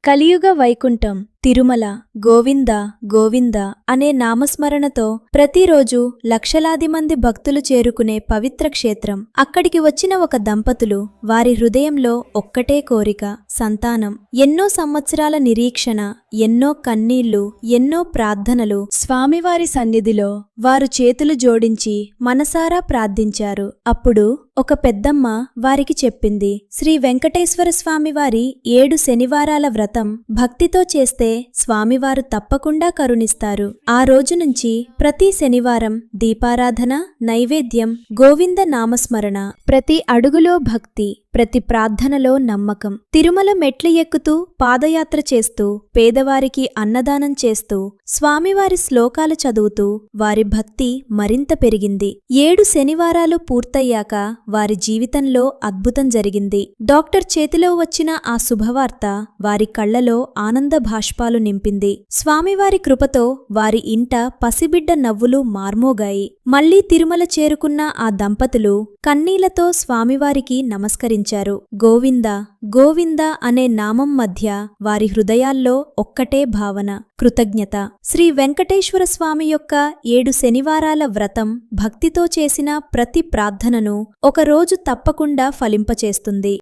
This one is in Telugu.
కలియుగ వైకుంఠం తిరుమల గోవింద గోవింద అనే నామస్మరణతో ప్రతిరోజు లక్షలాది మంది భక్తులు చేరుకునే పవిత్ర క్షేత్రం. అక్కడికి వచ్చిన ఒక దంపతులు వారి హృదయంలో ఒక్కటే కోరిక, సంతానం. ఎన్నో సంవత్సరాల నిరీక్షణ, ఎన్నో కన్నీళ్లు, ఎన్నో ప్రార్థనలు. స్వామివారి సన్నిధిలో వారు చేతులు జోడించి మనసారా ప్రార్థించారు. అప్పుడు ఒక పెద్దమ్మ వారికి చెప్పింది, శ్రీ వెంకటేశ్వర స్వామివారి 7 శనివారాల వ్రతం భక్తితో చేస్తే స్వామివారు తప్పకుండా కరుణిస్తారు. ఆ రోజు నుంచి ప్రతి శనివారం దీపారాధన, నైవేద్యం, గోవింద నామస్మరణ. ప్రతి అడుగులో భక్తి, ప్రతి ప్రార్థనలో నమ్మకం. తిరుమల మెట్లు ఎక్కుతూ పాదయాత్ర చేస్తూ, పేదవారికి అన్నదానం చేస్తూ, స్వామివారి శ్లోకాలు చదువుతూ వారి భక్తి మరింత పెరిగింది. 7 శనివారాలు పూర్తయ్యాక వారి జీవితంలో అద్భుతం జరిగింది. డాక్టర్ చేతిలో వచ్చిన ఆ శుభవార్త వారి కళ్లలో ఆనంద భాష్పాలు నింపింది. స్వామివారి కృపతో వారి ఇంట పసిబిడ్డ నవ్వులు మార్మోగాయి. మళ్లీ తిరుమల చేరుకున్న ఆ దంపతులు కన్నీళ్లతో స్వామివారికి నమస్కరించారు. గోవింద గోవింద అనే నామం మధ్య వారి హృదయాల్లో ఒక్కటే భావన, కృతజ్ఞత. శ్రీ వెంకటేశ్వర స్వామి యొక్క 7 శనివారాల వ్రతం భక్తితో చేసిన ప్రతి ప్రార్థనను ఒకరోజు తప్పకుండా ఫలింపచేస్తుంది.